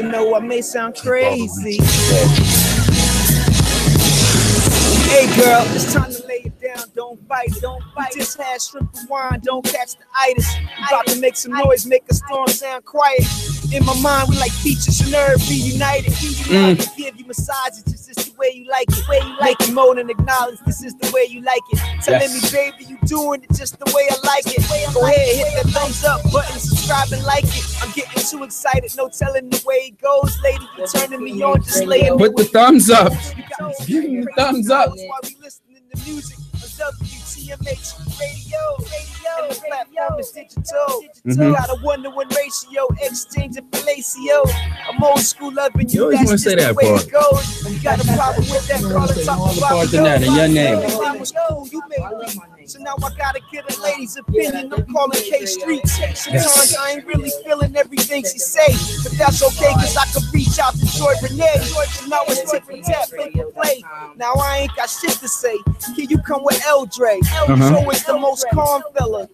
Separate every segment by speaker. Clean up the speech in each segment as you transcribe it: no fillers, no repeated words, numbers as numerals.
Speaker 1: know I may sound crazy. Hey girl, it's time to lay it down, don't fight. You just had shrimp and wine, don't catch the itis. You about to make some noise, make a storm sound quiet. In my mind, we like features and nerve reunited. Give you massages, this is the way you like it. Make you moan and acknowledge this is the way you like it. Telling me, baby, you doing it just the way I like it. Go ahead, hit that thumbs up button, subscribe and like it. I'm getting too excited, no telling the way it goes. Lady, you turning me on, just laying.
Speaker 2: Put the thumbs up. Give me the thumbs up.
Speaker 1: While we listening to music on WTMH radio, and the platform is digital. You got a 1-to-1 ratio, exchanging fellatio. I'm old school loving you.
Speaker 2: You always want to say that part.
Speaker 1: You got a problem with that? Call it talk about
Speaker 2: that in your name.
Speaker 1: So now I gotta get a lady's opinion. I'm calling K Street. Sometimes I ain't really feeling everything she say, but that's okay, cause I can reach out to Joy Renee. So now it's tip and tap, play. Now I ain't got shit to say. Here you come with L Dre. Joe is the most calm fella.
Speaker 2: I'm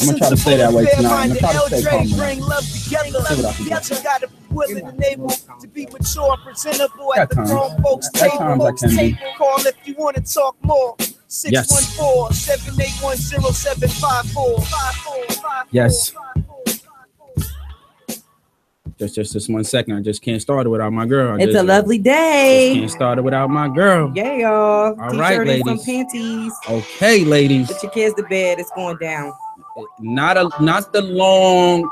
Speaker 2: gonna try to say that way tonight. I'm gonna try to stay calm.
Speaker 1: Bring love together. You gotta be willing and able to be mature and presentable at the grown folks table. Call if you wanna talk more. 614-781-0754.
Speaker 2: Yes. Just 1 second. I just can't start it without my girl.
Speaker 3: It's a lovely day.
Speaker 2: Can't start it without my girl.
Speaker 3: Yeah, y'all.
Speaker 2: All right, ladies.
Speaker 3: Some panties.
Speaker 2: Okay, ladies.
Speaker 3: Put your kids to bed. It's going down.
Speaker 2: Not the long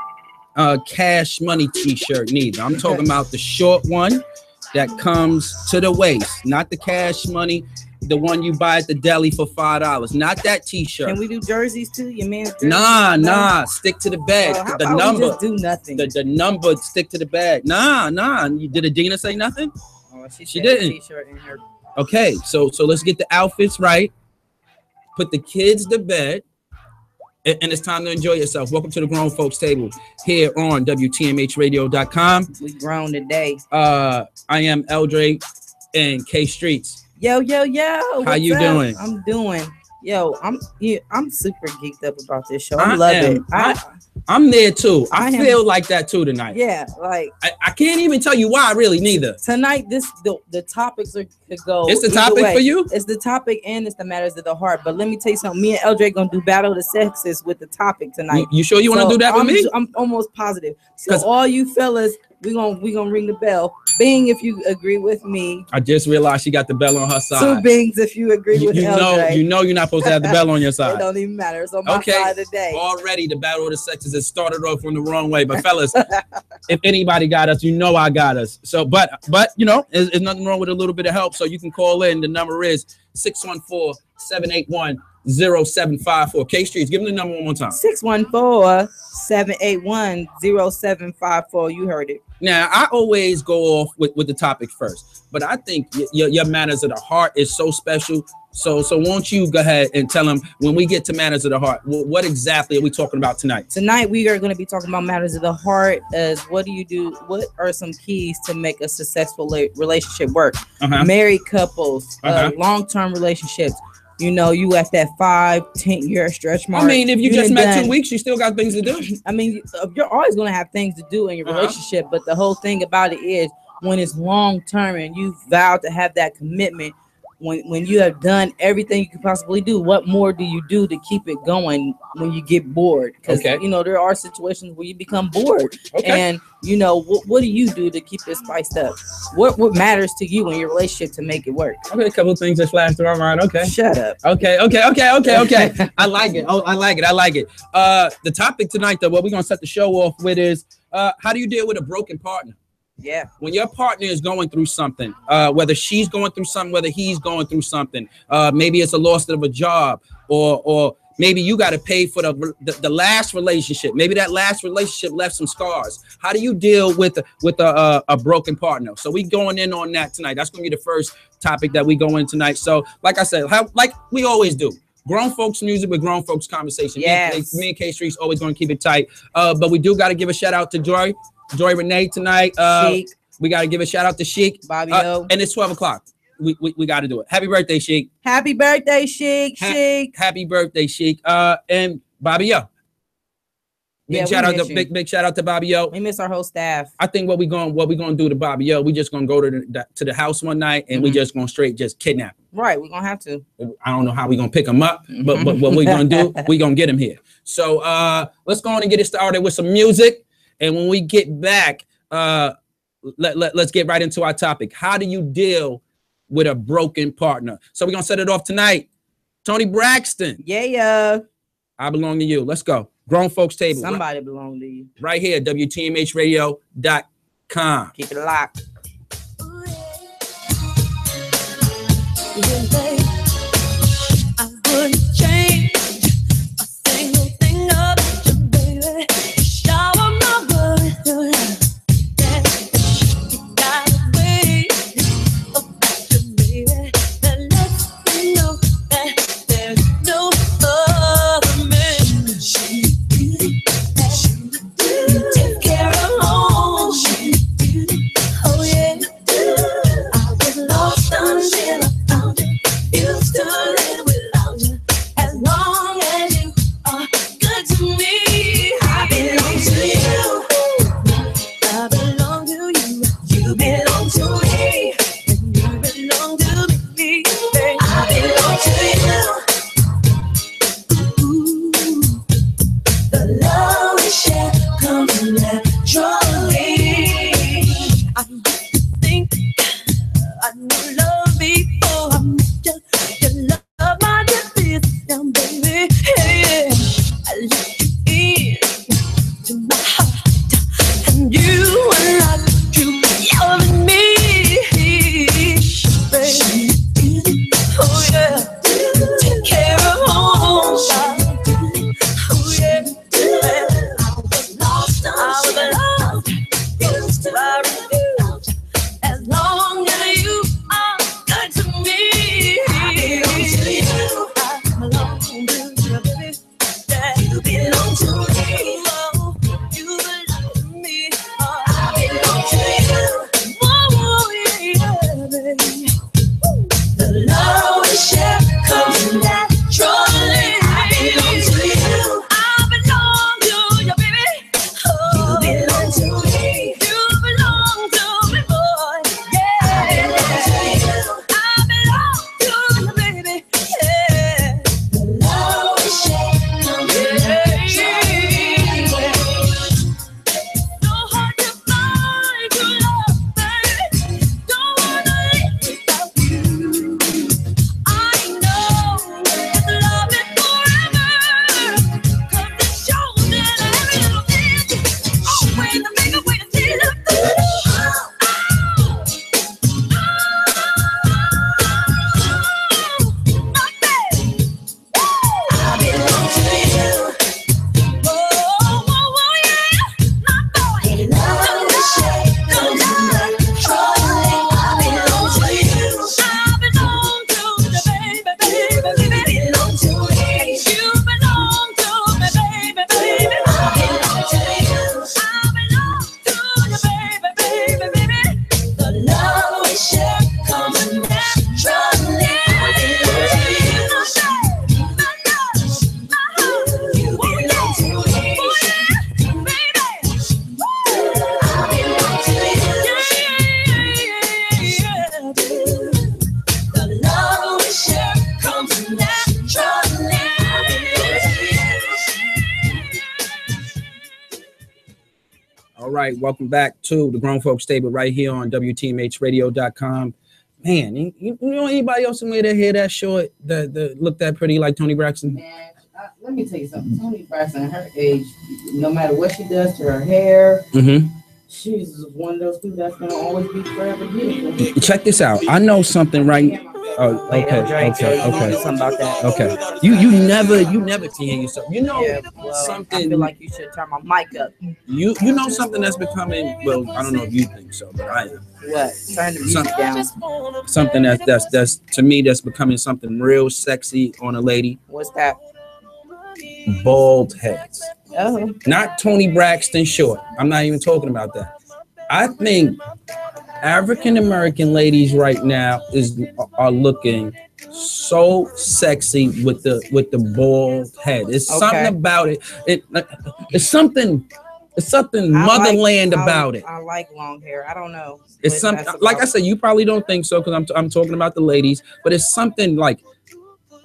Speaker 2: Cash Money t-shirt neither. I'm talking about the short one that comes to the waist, not the Cash Money, the one you buy at the deli for $5. Not that t-shirt.
Speaker 3: Can we do jerseys too? Your man's jerseys?
Speaker 2: Nah. Stick to the bag. The number.
Speaker 3: Just do nothing.
Speaker 2: The number. Stick to the bag. Nah. Did Adina say nothing?
Speaker 3: Oh, she
Speaker 2: didn't.
Speaker 3: T-shirt in her.
Speaker 2: Okay, so let's get the outfits right. Put the kids to bed. And it's time to enjoy yourself. Welcome to the Grown Folks Table here on WTMHradio.com.
Speaker 3: We grown today.
Speaker 2: I am Eldre and K Streets.
Speaker 3: Yo.
Speaker 2: How you doing?
Speaker 3: I'm doing. Yo, I'm super geeked up about this show. I love it.
Speaker 2: I'm there too. I feel like that too tonight.
Speaker 3: Yeah, like
Speaker 2: I can't even tell you why, really, neither.
Speaker 3: Tonight, the topics could go.
Speaker 2: It's the topic for you?
Speaker 3: It's the topic and it's the matters of the heart. But let me tell you something. Me and Eldre gonna do battle of the sexes with the topic tonight.
Speaker 2: You sure you want to do that with me?
Speaker 3: I'm almost positive. So all you fellas, we gonna ring the bell. Bing if you agree with me.
Speaker 2: I just realized she got the bell on her side.
Speaker 3: 2 bings if you agree with Eldre.
Speaker 2: You know you're not supposed to have the bell on your side.
Speaker 3: It don't even matter. It's on my side today.
Speaker 2: Already the battle of the sexes has started off on the wrong way. But fellas, if anybody got us, you know I got us. So but you know, there's nothing wrong with a little bit of help. So you can call in. The number is 614-781-0754. K Streets, give them the number one more time.
Speaker 3: 614-781-0754. You heard it.
Speaker 2: Now, I always go off with the topic first, but I think your matters of the heart is so special. So won't you go ahead and tell them when we get to matters of the heart, what exactly are we talking about tonight?
Speaker 3: Tonight, we are going to be talking about matters of the heart as what do you do? What are some keys to make a successful relationship work? Married couples, long-term relationships. You know, you at that 5-10 year stretch mark.
Speaker 2: I mean, if you just met 2 weeks, you still got things to do.
Speaker 3: I mean, you're always going to have things to do in your relationship. But the whole thing about it is when it's long term and you vowed to have that commitment, when you have done everything you could possibly do, what more do you do to keep it going when you get bored? Because, you know, there are situations where you become bored. And, you know, what do you do to keep it spiced up? What matters to you in your relationship to make it work?
Speaker 2: Okay, a couple of things that flashed through our mind. Okay.
Speaker 3: Shut up.
Speaker 2: Okay. I like it. I like it. The topic tonight, though, what we're going to set the show off with is how do you deal with a broken partner?
Speaker 3: Yeah.
Speaker 2: When your partner is going through something, whether she's going through something, whether he's going through something, maybe it's a loss of a job, or maybe you got to pay for the last relationship. Maybe that last relationship left some scars. How do you deal with a broken partner? So we going in on that tonight. That's going to be the first topic that we go in tonight. So like I said, like we always do. Grown folks music with grown folks conversation.
Speaker 3: Yes.
Speaker 2: Me and K Street's always going to keep it tight. But we do got to give a shout out to Joy Renee tonight.
Speaker 3: Chic.
Speaker 2: We got to give a shout out to Chic.
Speaker 3: Bobby O.
Speaker 2: And it's 12 o'clock. We got to do it. Happy birthday, Chic.
Speaker 3: Happy birthday, Chic.
Speaker 2: Happy birthday, Chic. And Bobby O. Big shout out to big shout out to Bobby O.
Speaker 3: We miss our whole staff.
Speaker 2: I think what we gonna do to Bobby O, we just gonna go to the house one night and we just gonna straight just kidnap him.
Speaker 3: Right, we're gonna have to.
Speaker 2: I don't know how we gonna pick him up, but what we gonna do, we gonna get him here. So let's go on and get it started with some music. And when we get back, let's get right into our topic. How do you deal with a broken partner? So we're gonna set it off tonight. Toni Braxton.
Speaker 3: Yeah.
Speaker 2: I Belong to You. Let's go. Grown Folks Table.
Speaker 3: Somebody belong to you.
Speaker 2: Right here, WTMHradio.com.
Speaker 3: Keep it locked.
Speaker 4: I wouldn't change a single thing about you, baby. Shower my world with your love. Yeah. You got a way about you, baby, that lets me know that there's no other man. You take care of home. Oh yeah. I was lost until I found you. Used to live without you. As long as you are good to me, I belong to you. I belong to you. You belong to me. And you belong to me. I belong to you. Ooh, the love we share comes naturally. I used to think I knew love before I met you. Your love, my defense, now baby, hey, I let you in to my heart, and you unlocked you loving me, baby. Oh yeah, take care of home. Oh yeah, I was lost, used to refuse. As long as you are good to me, I belong to you. I belong to you, baby. Yeah. You belong to me. Oh, you belong to me. Oh, I belong to you. Oh, yeah, baby. The love we share comes naturally. I belong to you. I belong to you, baby. Oh, you belong to me. You belong to me, boy. Yeah. I belong to you. I belong to you, baby. Yeah. The love we share comes naturally. So hard to find true love, baby. Don't wanna live without you. I know that love is forever. 'Cause it shows that every little thing always to make a way to see the good. I belong to you. Oh, yeah, my boy. Love we share comes naturally. I belong to you. I belong to you, baby, baby, baby. Belong to me. You belong to me, baby, baby. I belong to you. I belong to you, baby, baby, baby. The love we share comes naturally. I belong to you. My love, my heart. You belong to me. Oh yeah, baby. I belong to you. Yeah. The love we share comes naturally.
Speaker 2: All right, welcome back to the Grown Folks Table right here on WTMHradio.com. Man, you know anybody else in there that hear that short that look that pretty like Toni Braxton?
Speaker 3: Man, let me tell you something. Toni Braxton, at her age, no matter what she does to her hair, she's one of those people that's gonna always be forever beautiful.
Speaker 2: Check this out. I know something right. Oh,
Speaker 3: Like
Speaker 2: okay,
Speaker 3: Drake, so you wanna do
Speaker 2: okay.
Speaker 3: something about that.
Speaker 2: Okay. You never can hear yourself. You know
Speaker 3: Yeah, well, I
Speaker 2: something.
Speaker 3: feel like you should turn my mic up.
Speaker 2: You know something that's becoming. Well, I don't know if you think so, but I am.
Speaker 3: What? Turn the music down.
Speaker 2: Something that's to me that's becoming something real sexy on a lady.
Speaker 3: What's that?
Speaker 2: Bald heads.
Speaker 3: Oh,
Speaker 2: Not Toni Braxton short. I'm not even talking about that. I think African American ladies right now are looking so sexy with the bald head. It's something about it. It's something motherland about it.
Speaker 3: I like long hair. I don't know.
Speaker 2: It's something like I said, you probably don't think so because I'm talking about the ladies, but it's something like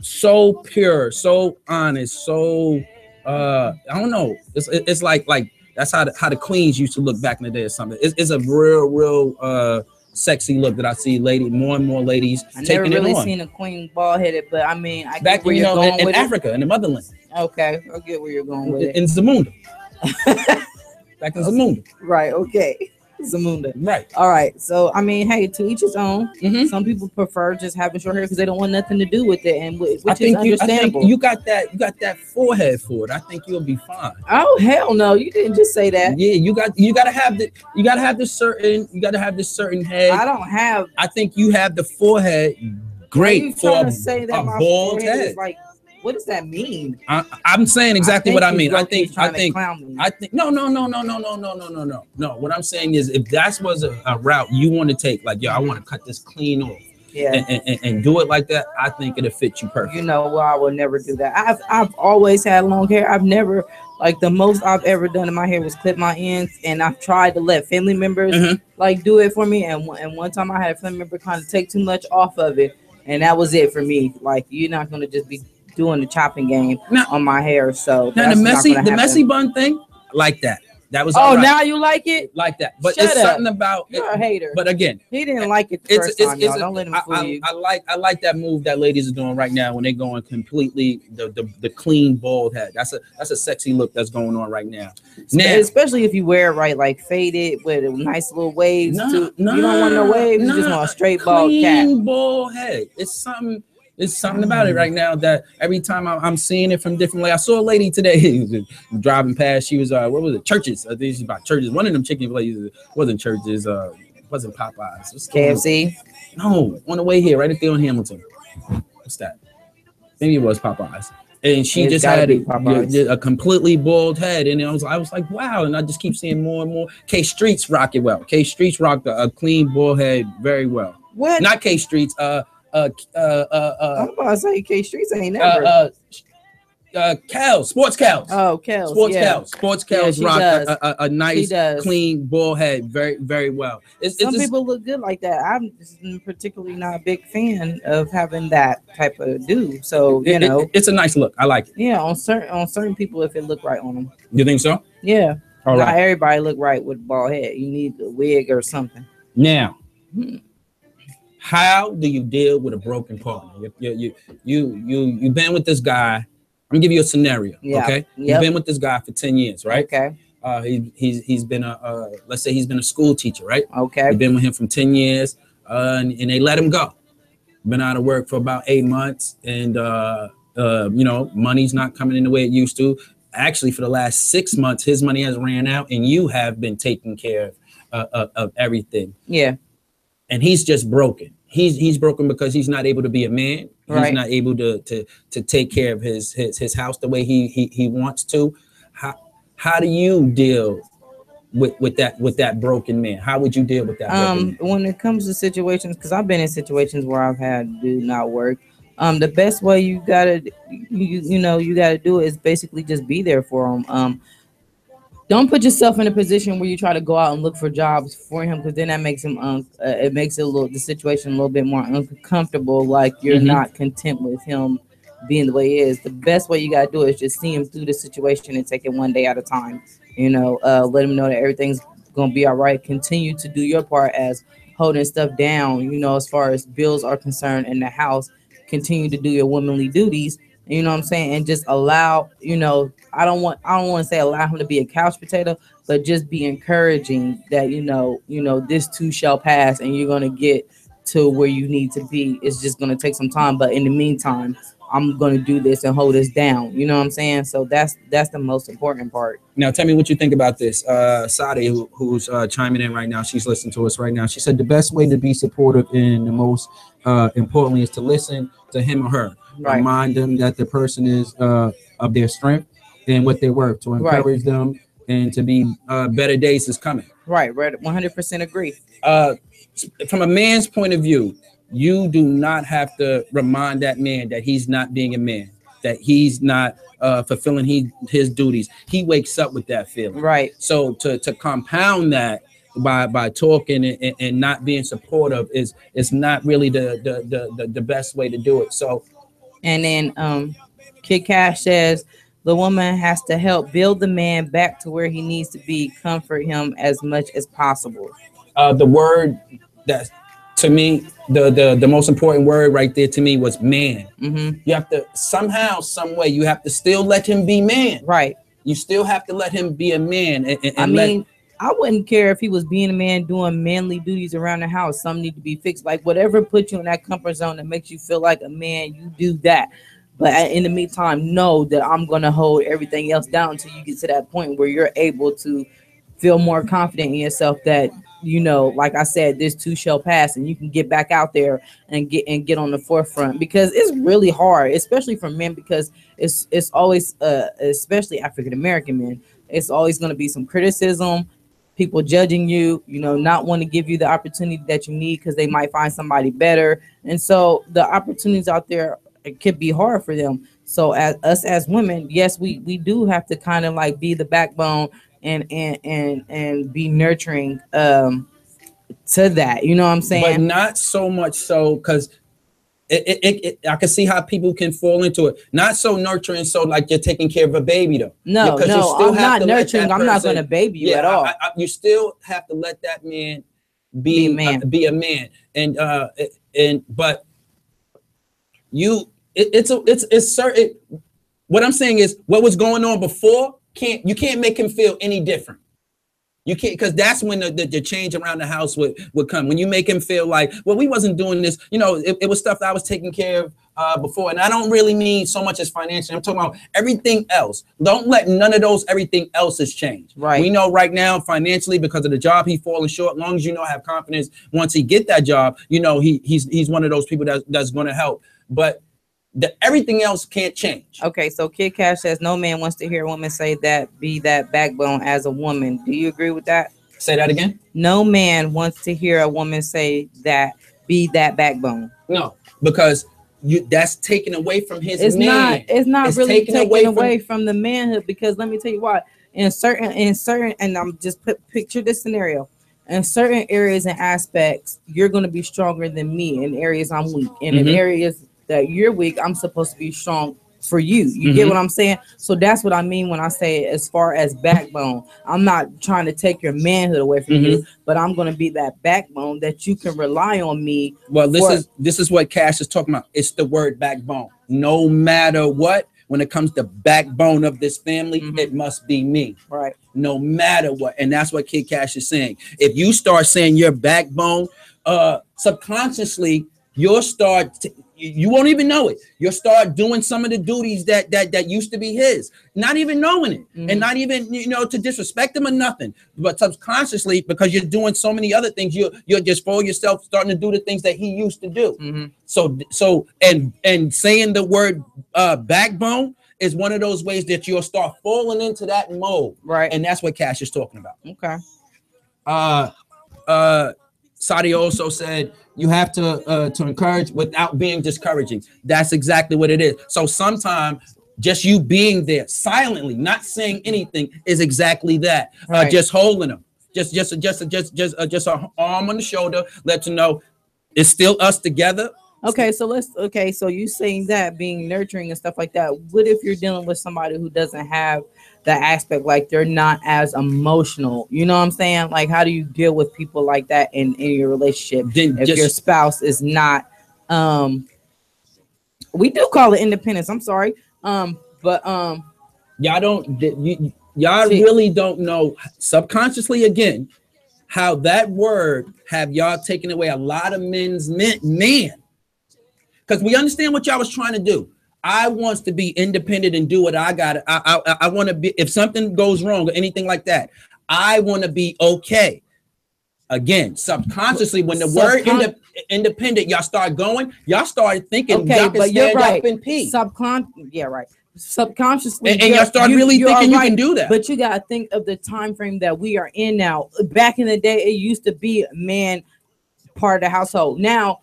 Speaker 2: so pure, so honest, so I don't know. It's like that's how the queens used to look back in the day or something. It's a real sexy look that I see more and more ladies taking it on. I never really
Speaker 3: seen a queen bald headed, but I mean, I
Speaker 2: back when in Africa, in the motherland.
Speaker 3: Okay, I get where you're going with it.
Speaker 2: In Zamunda. Back in Zamunda.
Speaker 3: Right. Okay. Zamunda.
Speaker 2: Right.
Speaker 3: All right. So I mean, hey, to each his own. Mm-hmm. Some people prefer just having short hair because they don't want nothing to do with it, and which is understandable.
Speaker 2: I think you got that forehead for it. I think you'll be fine.
Speaker 3: Oh hell no! You didn't just say that.
Speaker 2: Yeah, you gotta have this certain head.
Speaker 3: I don't have.
Speaker 2: I think you have the forehead great for a bald head.
Speaker 3: Like, what does that mean?
Speaker 2: I'm saying exactly what I mean. I think no. What I'm saying is, if that was a route you want to take, like, yo, I want to cut this clean off, and do it like that, I think it'll fit you perfect.
Speaker 3: You know, well, I will never do that. I've always had long hair. I've never, like, the most I've ever done in my hair was clip my ends, and I've tried to let family members like do it for me. And one time I had a family member kind of take too much off of it, and that was it for me. Like, you're not gonna just be doing the chopping game on my hair. So
Speaker 2: now the messy bun thing, like that. That was
Speaker 3: now you like it
Speaker 2: like that. But it's something about
Speaker 3: you're a hater.
Speaker 2: But again,
Speaker 3: he didn't like it the first time. Y'all. Don't let him fool you.
Speaker 2: I like that move that ladies are doing right now when they're going completely the clean bald head. That's a sexy look that's going on right now. Now,
Speaker 3: especially if you wear it right, like faded with a nice little waves. You don't want no waves. You just want a straight bald cat.
Speaker 2: Clean bald head. It's something about it right now that every time I'm seeing it from different. Like I saw a lady today driving past. She was what was it? Churches. I think she's about Churches. One of them chicken places wasn't Churches. Wasn't Popeyes.
Speaker 3: KFC.
Speaker 2: No, on the way here, right there on Hamilton. What's that? Maybe it was Popeyes. And she just had a completely bald head, and I was like, wow. And I just keep seeing more and more. K Streets rock it well. K Streets rock a clean bald head very well.
Speaker 3: What?
Speaker 2: Not K Streets.
Speaker 3: I'm about to say K Streets ain't never.
Speaker 2: Sports Cows.
Speaker 3: Oh, Cows.
Speaker 2: Sports Cows rock a nice, clean bald head very, very well.
Speaker 3: Some people look good like that. I'm particularly not a big fan of having that type of do. So
Speaker 2: it's a nice look. I like it.
Speaker 3: Yeah, on certain people, if it look right on them.
Speaker 2: You think so?
Speaker 3: Yeah.
Speaker 2: All right.
Speaker 3: Not everybody look right with bald head. You need a wig or something.
Speaker 2: Now. How do you deal with a broken partner? You've been with this guy. I'm gonna give you a scenario.
Speaker 3: Yeah.
Speaker 2: Okay.
Speaker 3: Yep.
Speaker 2: You've been with this guy for 10 years, right?
Speaker 3: Okay.
Speaker 2: He's been let's say he's been a school teacher, right?
Speaker 3: Okay.
Speaker 2: You've been with him for 10 years, and they let him go. Been out of work for about 8 months, and money's not coming in the way it used to. Actually, for the last 6 months, his money has ran out, and you have been taking care of everything.
Speaker 3: Yeah.
Speaker 2: And he's just broken. He's broken because he's not able to be a man. He's not able to take care of his house the way he wants to. How do you deal with that broken man? How would you deal with that?
Speaker 3: When it comes to situations, because I've been in situations where I've had to do not work. The best way you gotta do it is basically just be there for him. Don't put yourself in a position where you try to go out and look for jobs for him, because then that makes him it makes the situation a little bit more uncomfortable. Like you're not content with him being the way he is. The best way you gotta do it is just see him through the situation and take it one day at a time. Let him know that everything's gonna be all right. Continue to do your part as holding stuff down. As far as bills are concerned in the house, continue to do your womanly duties. You know what I'm saying? And just allow, I don't want to say allow him to be a couch potato, but just be encouraging that, this too shall pass and you're going to get to where you need to be. It's just going to take some time. But in the meantime, I'm going to do this and hold this down. You know what I'm saying? So that's the most important part.
Speaker 2: Now, tell me what you think about this. Sadi, who's chiming in right now, she's listening to us right now. She said the best way to be supportive and the most importantly is to listen to him or her. Right. Remind them that the person is of their strength and what they're worth, to encourage them and to be better days is coming.
Speaker 3: Right. 100% agree.
Speaker 2: From a man's point of view, you do not have to remind that man that he's not being a man, that he's not fulfilling his duties. He wakes up with that feeling.
Speaker 3: Right.
Speaker 2: So to compound that by talking and not being supportive is not really the best way to do it. So,
Speaker 3: and then Kid Cash says the woman has to help build the man back to where he needs to be, comfort him as much as possible.
Speaker 2: The word that to me, the most important word right there to me was man.
Speaker 3: Mm-hmm.
Speaker 2: You have to somehow, some way, you have to still let him be man.
Speaker 3: Right.
Speaker 2: You still have to let him be a man. And
Speaker 3: I mean, I wouldn't care if he was being a man doing manly duties around the house. Some need to be fixed. Like whatever puts you in that comfort zone that makes you feel like a man, you do that. But in the meantime, know that I'm going to hold everything else down until you get to that point where you're able to feel more confident in yourself that, you know, like I said, this too shall pass and you can get back out there and get on the forefront, because it's really hard, especially for men, because it's always, especially African-American men, it's always going to be some criticism, people judging you, you know, not want to give you the opportunity that you need because they might find somebody better. And so the opportunities out there, it could be hard for them. So as women, yes, we do have to kind of like be the backbone and be nurturing to that, you know what I'm saying?
Speaker 2: But not so much so, because I can see how people can fall into it. Not so nurturing, so like you're taking care of a baby though.
Speaker 3: No, I'm not nurturing. I'm not going to baby you at all.
Speaker 2: You still have to let that man be a man, and but it's certain. What I'm saying is, what was going on before you can't make him feel any different. You can't, because that's when the change around the house would come. When you make him feel like, well, we wasn't doing this, you know, it was stuff that I was taking care of before. And I don't really mean so much as financially. I'm talking about everything else. Don't let none of those everything else's change.
Speaker 3: Right.
Speaker 2: We know right now financially, because of the job he's falling short, as long as you know, have confidence once he get that job, you know, he's one of those people that's going to help. But everything else can't change.
Speaker 3: Okay, so Kid Cash says no man wants to hear a woman say that, be that backbone as a woman. Do you agree with that?
Speaker 2: Say that again.
Speaker 3: No man wants to hear a woman say that, be that backbone.
Speaker 2: No, because that's taken away from his
Speaker 3: it's
Speaker 2: man.
Speaker 3: It's not really taken away from the manhood, because let me tell you why. In certain, and I'm just picture this scenario. In certain areas and aspects, you're going to be stronger than me. In areas I'm weak, and in areas that you're weak, I'm supposed to be strong for you. You get what I'm saying? So that's what I mean when I say, as far as backbone, I'm not trying to take your manhood away from you, but I'm going to be that backbone that you can rely on me.
Speaker 2: Well, this is what Cash is talking about. It's the word backbone. No matter what, when it comes to backbone of this family, it must be me.
Speaker 3: Right.
Speaker 2: No matter what. And that's what Kid Cash is saying. If you start saying your backbone, subconsciously, you'll start you won't even know it. You'll start doing some of the duties that used to be his, not even knowing it, and not even, you know, to disrespect him or nothing, but subconsciously, because you're doing so many other things, you're just for yourself starting to do the things that he used to do. So and saying the word backbone is one of those ways that you'll start falling into that mode,
Speaker 3: right?
Speaker 2: And that's what Cash is talking about.
Speaker 3: Okay.
Speaker 2: Saudi also said you have to encourage without being discouraging. That's exactly what it is. So sometimes just you being there silently, not saying anything, is exactly that.
Speaker 3: Right.
Speaker 2: Just holding them, just an arm on the shoulder, let you know it's still us together.
Speaker 3: Okay, so you saying that being nurturing and stuff like that. What if you're dealing with somebody who doesn't have that aspect, like they're not as emotional? You know what I'm saying? Like, how do you deal with people like that in your relationship? If your spouse is not, we do call it independence. I'm sorry, but
Speaker 2: y'all really don't know subconsciously again how that word have y'all taken away a lot of men's man. Because we understand what y'all was trying to do. I want to be independent and do what I got. I want to be, if something goes wrong or anything like that, I want to be okay. Again, subconsciously, when the word independent, y'all start going, y'all start thinking,
Speaker 3: okay,
Speaker 2: y'all can stand up in peace.
Speaker 3: Yeah, right. Subconsciously,
Speaker 2: and y'all start really thinking you can do that.
Speaker 3: But you got to think of the time frame that we are in now. Back in the day, it used to be man part of the household. Now,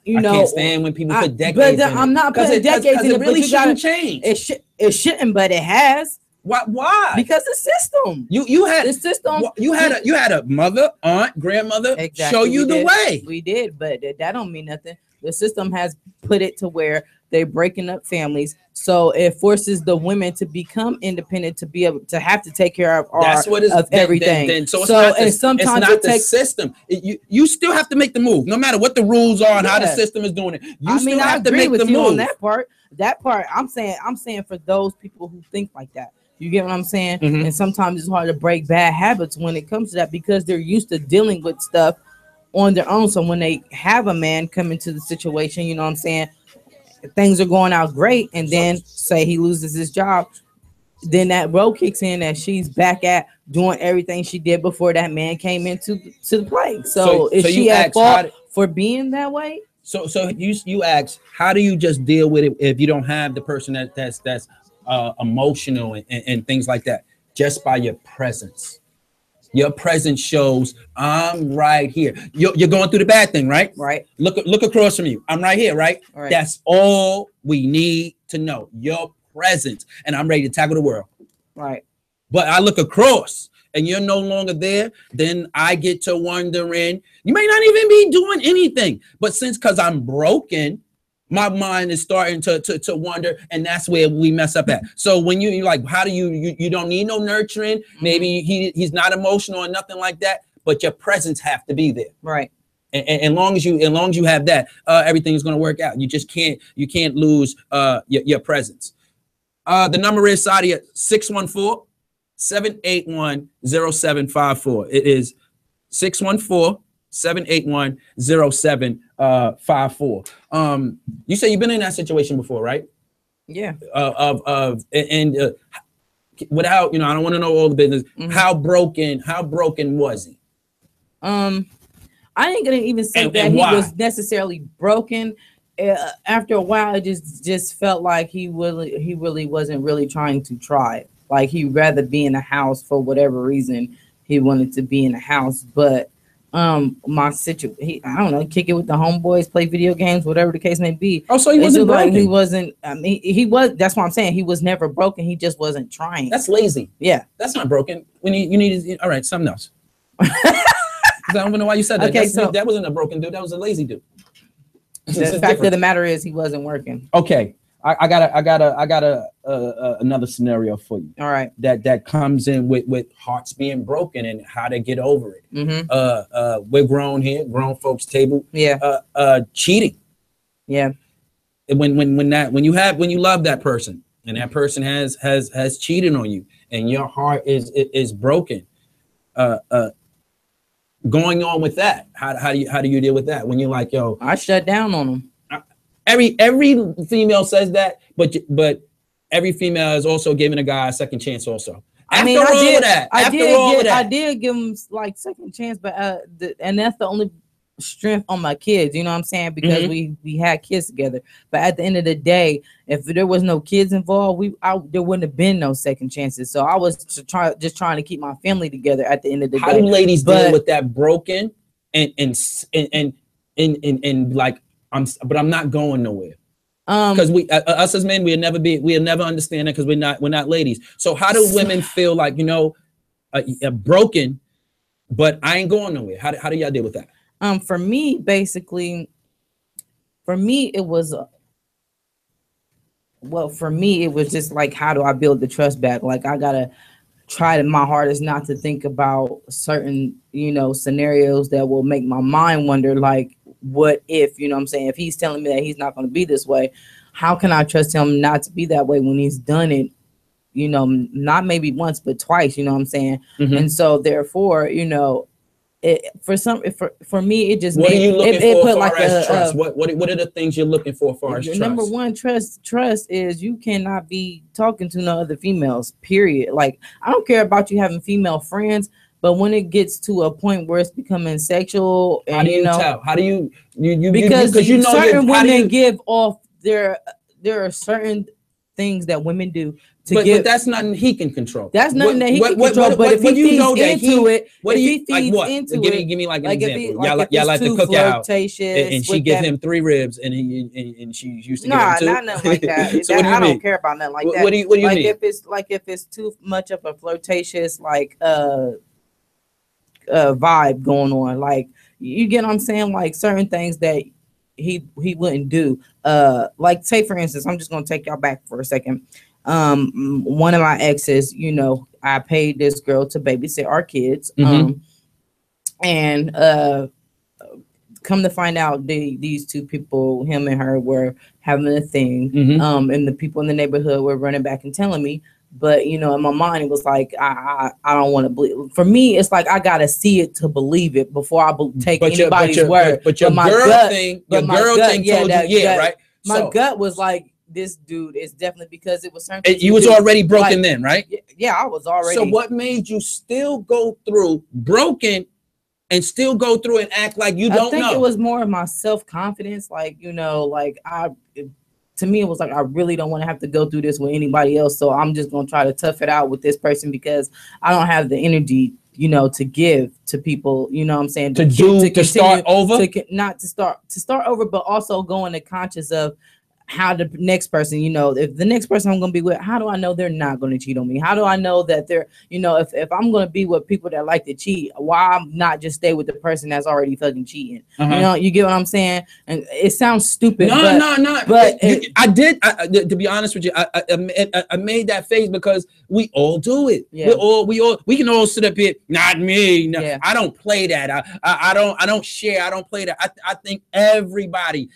Speaker 3: you
Speaker 2: I
Speaker 3: know,
Speaker 2: can't stand when people put decades
Speaker 3: but
Speaker 2: in it.
Speaker 3: I'm not putting decades in
Speaker 2: it
Speaker 3: it,
Speaker 2: really
Speaker 3: but you gotta
Speaker 2: shouldn't change.
Speaker 3: it shouldn't, but it has.
Speaker 2: Why?
Speaker 3: Because the system.
Speaker 2: You had
Speaker 3: The system.
Speaker 2: you had a mother, aunt, grandmother show you the way.
Speaker 3: We did, but that don't mean nothing. The system has put it to where they're breaking up families, so it forces the women to become independent, to be able to have to take care of everything.
Speaker 2: So
Speaker 3: it's sometimes
Speaker 2: it takes system. You still have to make the move, no matter what the rules are and how the system is doing it. You still have to make the move
Speaker 3: on that part. That part, I'm saying for those people who think like that. You get what I'm saying?
Speaker 2: Mm-hmm.
Speaker 3: And sometimes it's hard to break bad habits when it comes to that because they're used to dealing with stuff on their own. So when they have a man come into the situation, you know what I'm saying, things are going out great, and then say he loses his job, then that road kicks in that she's back at doing everything she did before that man came into the play. So is she at fault for being that way?
Speaker 2: So you ask, how do you just deal with it if you don't have the person that's emotional and things like that? Just by your presence. Your presence shows I'm right here. You're going through the bad thing, right?
Speaker 3: Right.
Speaker 2: Look across from you. I'm right here, right?
Speaker 3: Right.
Speaker 2: That's all we need to know. Your presence, and I'm ready to tackle the world.
Speaker 3: Right.
Speaker 2: But I look across, and you're no longer there. Then I get to wondering. You may not even be doing anything, but because I'm broken, my mind is starting to wonder, and that's where we mess up at. So when you're like, how do you don't need no nurturing? Maybe he's not emotional or nothing like that, but your presence have to be there,
Speaker 3: right?
Speaker 2: And long as you have that, everything's going to work out. You just can't lose your presence. The number is Sadia 614-781-0754. It is 614-781-0754. You say you've been in that situation before, right?
Speaker 3: Yeah.
Speaker 2: Without, I don't want to know all the business. Mm-hmm. How broken was he?
Speaker 3: I ain't gonna even say that he was necessarily broken. After a while, it just felt like he really wasn't really trying to try. Like he'd rather be in the house for whatever reason he wanted to be in the house, but my situation, I don't know, kick it with the homeboys, play video games, whatever the case may be.
Speaker 2: Oh, so he wasn't broken.
Speaker 3: Like he wasn't. I mean, he was. That's what I'm saying. He was never broken. He just wasn't trying.
Speaker 2: That's lazy.
Speaker 3: Yeah,
Speaker 2: that's not broken. When you need, all right, something else. I don't know why you said that.
Speaker 3: Okay, so
Speaker 2: that wasn't a broken dude. That was a lazy dude.
Speaker 3: The fact of the matter is, he wasn't working.
Speaker 2: Okay, I got another scenario for you.
Speaker 3: All right,
Speaker 2: that comes in with hearts being broken and how to get over it.
Speaker 3: Mm-hmm.
Speaker 2: We're grown here, grown folks table.
Speaker 3: Yeah.
Speaker 2: Cheating.
Speaker 3: Yeah.
Speaker 2: When you love that person and that person has cheated on you and your heart is broken. Going on with that, how do you deal with that when you're like, yo,
Speaker 3: I shut down on them.
Speaker 2: Every female says that, but every female is also giving a guy a second chance also. I did
Speaker 3: give him like second chance, but and that's the only strength on my kids, you know what I'm saying? Because we had kids together. But at the end of the day, if there was no kids involved, there wouldn't have been no second chances. So I was just trying to keep my family together at the end of the day.
Speaker 2: How do ladies deal with that broken and like I'm not going nowhere? Because us as men, we'll never understand that because we're not ladies. So how do women feel like, broken, but I ain't going nowhere? How do y'all deal with that?
Speaker 3: For me, basically, it was just like, how do I build the trust back? Like I gotta try my hardest not to think about certain, scenarios that will make my mind wonder, like, what if, you know what I'm saying? If he's telling me that he's not going to be this way, how can I trust him not to be that way when he's done it, not maybe once, but twice, you know what I'm saying? Mm-hmm. And so therefore, for me, it just
Speaker 2: what
Speaker 3: made,
Speaker 2: are you looking
Speaker 3: it
Speaker 2: for
Speaker 3: put like
Speaker 2: as trust? What are the things you're looking for as trust?
Speaker 3: Number one, trust is you cannot be talking to no other females, period. Like, I don't care about you having female friends, but when it gets to a point where it's becoming sexual, and
Speaker 2: how do you tell? How do you
Speaker 3: because certain women give off there are certain things that women do
Speaker 2: But that's nothing he can control.
Speaker 3: That's nothing that he can control. But if he feeds into it,
Speaker 2: what do you like? What? Give me like an example. Y'all like to cook out, and she give him 3 ribs, and she used to give him 2.
Speaker 3: Not nothing like that.
Speaker 2: So what do you
Speaker 3: I
Speaker 2: mean?
Speaker 3: don't care about nothing like that.
Speaker 2: What do you mean?
Speaker 3: If it's too much of a flirtatious vibe going on, like you get what I'm saying, like certain things that he wouldn't do. Like say for instance, I'm just gonna take y'all back for a second. One of my exes, you know, I paid this girl to babysit our kids. And come to find out these 2 people, him and her, were having a thing. And the people in the neighborhood were running back and telling me. But you know, in my mind, it was like I don't want to believe. For me, it's like I gotta see it to believe it before I take anybody's word.
Speaker 2: But your girl thing told you, right?
Speaker 3: My gut was like, this dude is definitely, because it was certain.
Speaker 2: You was already broken then, right?
Speaker 3: Yeah, I was already.
Speaker 2: So what made you still go through broken and still go through and act like you don't know? I think
Speaker 3: it was more of my self-confidence. Like, you know, like to me, it was like, I really don't want to have to go through this with anybody else. So I'm just going to try to tough it out with this person because I don't have the energy, you know, to give to people, you know what I'm saying?
Speaker 2: To start over?
Speaker 3: Not to start over, but also go in the conscious of how the next person, you know, if the next person I'm going to be with, how do I know they're not going to cheat on me? How do I know that they're, you know, if I'm going to be with people that like to cheat, why I'm not just stay with the person that's already fucking cheating? You know, you get what I'm saying? And it sounds stupid.
Speaker 2: No. But to be honest with you, I made that face because we all do it. Yeah. We can all sit up here. Not me. No, yeah. I don't play that. I don't share. I don't play that. I think everybody,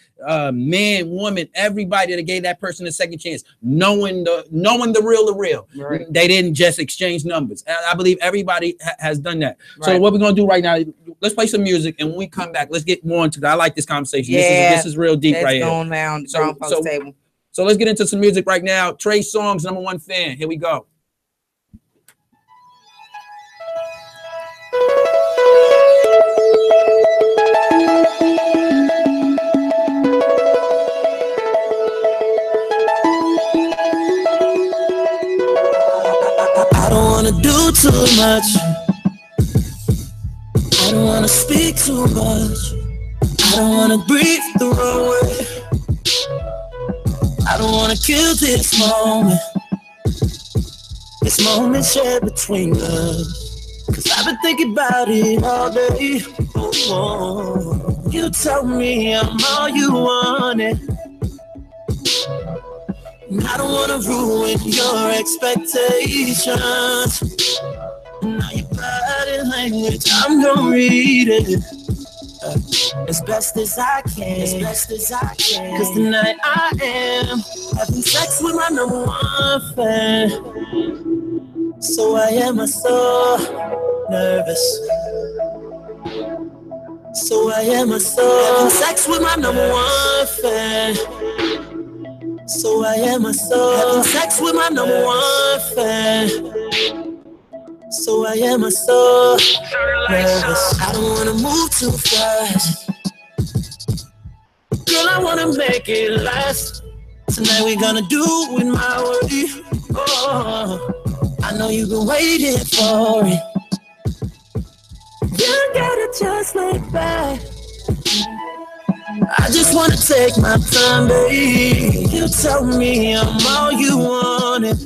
Speaker 2: man, woman, everybody that gave that person a second chance, knowing the real. Right. They didn't just exchange numbers. I believe everybody has done that. Right. So what we're gonna do right now, let's play some music, and when we come back, let's get more into that. I like this conversation. Yeah, this is real deep right here.
Speaker 3: Going down the table.
Speaker 2: So let's get into some music right now. Trey Songz, #1 fan. Here we go.
Speaker 5: I don't wanna do too much. I don't wanna speak too much. I don't wanna breathe the wrong way. I don't wanna kill this moment shared between us. Cause I've been thinking about it all day. Oh, you told me I'm all you wanted. I don't wanna ruin your expectations. Now your body language, I'm gonna read it as best as I can. Cause tonight I am having sex with my #1 fan. So I am so nervous. Having sex with my #1 fan. So I am having sex with my #1 fan. So I am so nervous. I don't wanna move too fast. Girl, I wanna make it last. Tonight we gonna do it my way. Oh, I know you've been waiting for it. You gotta just lay back. I just wanna take my time, baby. You told me I'm all you wanted.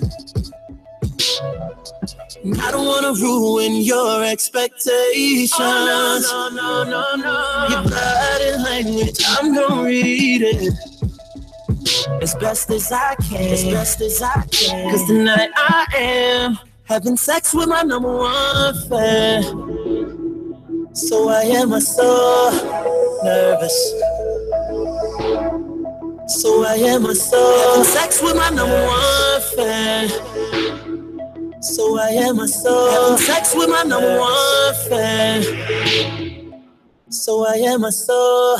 Speaker 5: I don't wanna ruin your expectations. Oh, no. Your body language, I'm gonna read it as best as I can. Cause tonight I am having sex with my #1 fan. So I am so nervous. So I am having sex with my #1 fan. So I am having sex with my #1 fan. So I am so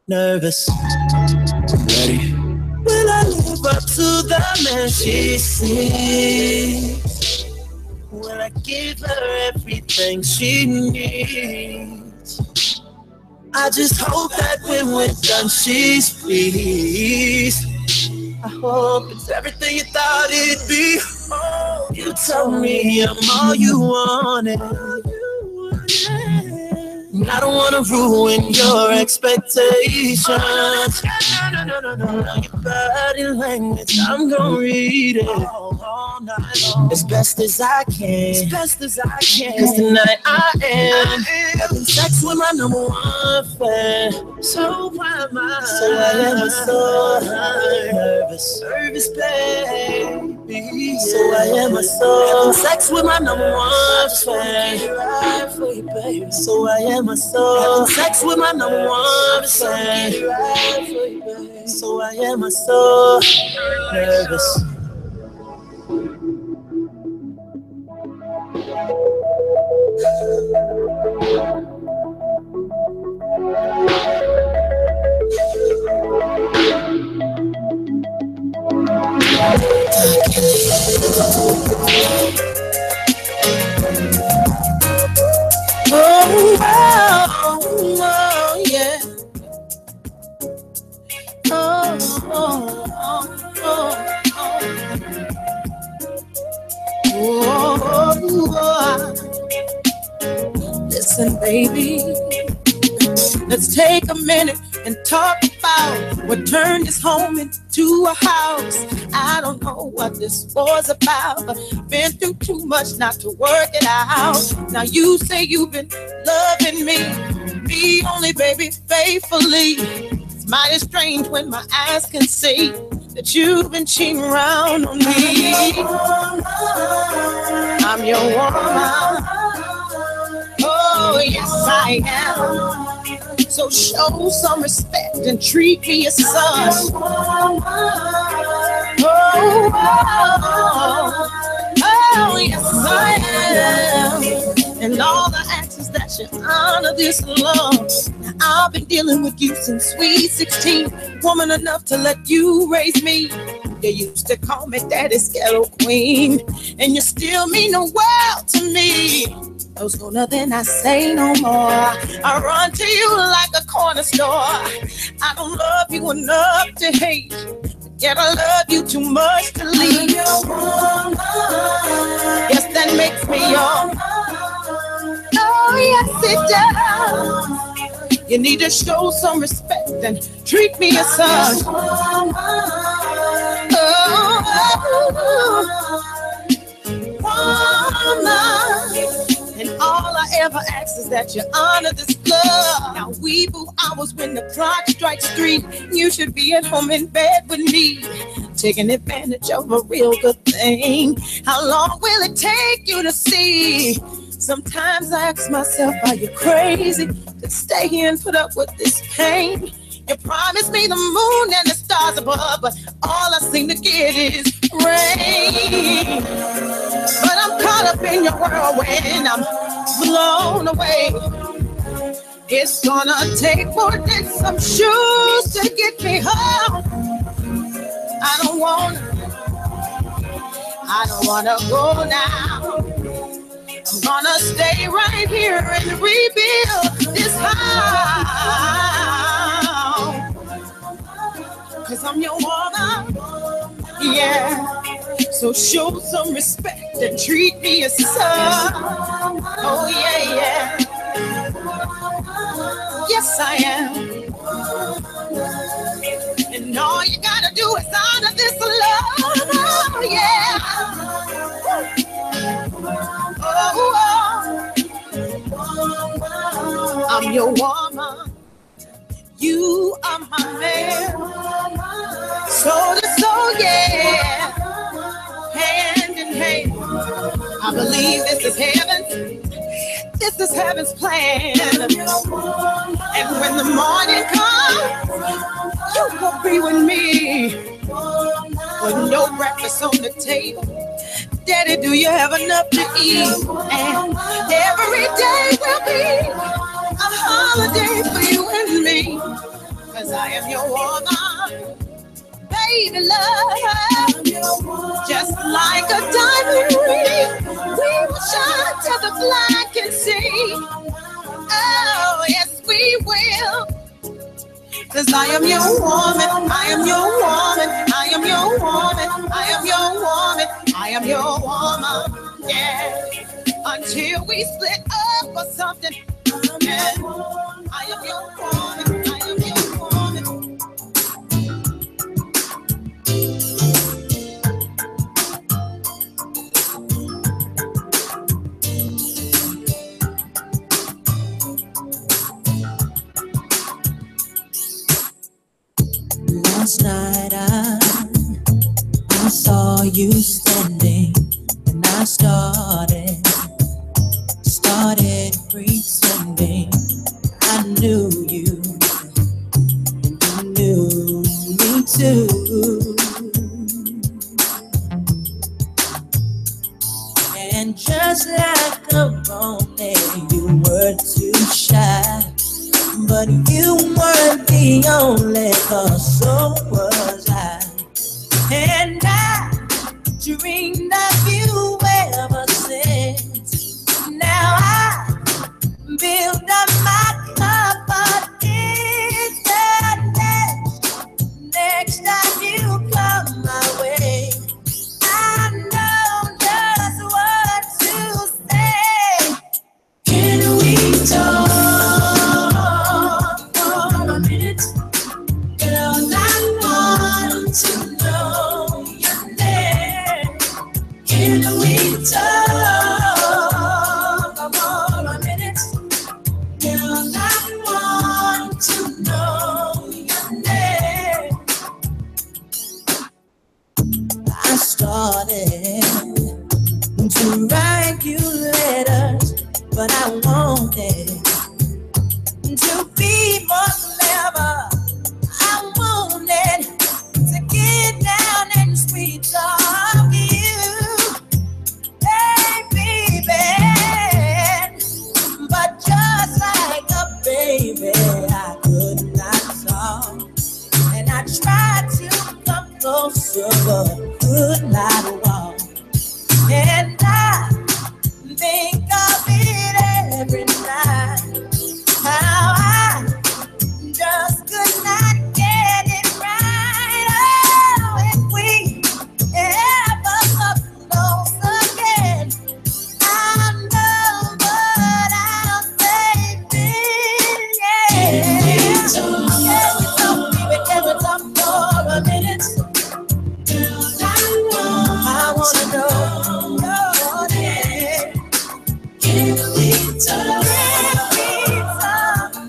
Speaker 5: nervous. Ready? Will I live up to the man she sees? Will I give her everything she needs? I just hope that when we're done she's pleased. I hope it's everything you thought it'd be. You told me I'm all you wanted. I don't wanna ruin your expectations. No. Your body language, I'm gonna read it as best as I can. Cause tonight I am having sex with my number one fan. So why am I? So I am so nervous, baby. So I am so having sex with my number one fan. So I am so having sex with my number one fan. So I am so nervous. Oh, yeah. Listen, baby, let's take a minute and talk about what turned this home into a house. I don't know what this was about, but been through too much not to work it out. Now you say you've been loving me only, baby, faithfully. It's mighty strange when my eyes can see that you've been cheating around on me. I'm your woman. Oh, yes, I am. So show some respect and treat me as son. Oh, yes, I am. And all I ask is that you honor this love. Now, I've been dealing with you since sweet 16. Woman enough to let you raise me. You used to call me Daddy's ghetto queen. And you still mean the world to me. No sooner than I say no more, I run to you like a corner store. I don't love you enough to hate, yet I love you too much to leave. Yes, that makes me your. Oh, yes, it does. You need to show some respect and treat me as such. And all I ever ask is that you honor this love. Now we boo hours when the clock strikes 3. You should be at home in bed with me, taking advantage of a real good thing. How long will it take you to see? Sometimes I ask myself, are you crazy to stay here and put up with this pain? You promised me the moon and the stars above, but all I seem to get is rain. But I'm caught up in your whirlwind, I'm blown away. It's gonna take more than some shoes to get me home. I don't wanna go now. I'm gonna stay right here and rebuild this house. 'Cause I'm your woman, yeah. So show some respect and treat me as son. Oh yeah, yeah. Yes, I am. And all you gotta do is honor this love. Oh yeah. Oh. I'm your woman. You are my man. Soul to soul, yeah. Hand in hand. I believe this is heaven. This is heaven's plan. And when the morning comes, you will be with me. With no breakfast on the table. Daddy, do you have enough to eat? And every day will be a holiday for you and me. 'Cause I am your woman, baby love. Just like a diamond ring, we will shine till the blind can see. Oh, yes, we will. 'Cause I am your woman, I am your woman, I
Speaker 6: am your woman. I am your woman. I am your woman. Yeah. Until we split up or something. Yeah. I am your woman. I am your woman.
Speaker 5: Last night I saw you standing, and I started pretending I knew you, and you knew me too. And just like a romance, you were too shy. But you weren't the only cause, so was I. And I dreamed of you ever since. Now I build up my confidence that next time you come my way, I know just what to say. Can we talk? Started to write you letters, but I wanted to be more clever. I wanted to get down and sweet talk you, hey baby. But just like a baby, I could not talk, and I tried to come closer, but could not walk. And I think of it every night, how I just could not get it right. Oh, if we ever come close again, I know what I'll say then, yeah. Can we talk for a minute? I wanna know, yeah. Can we talk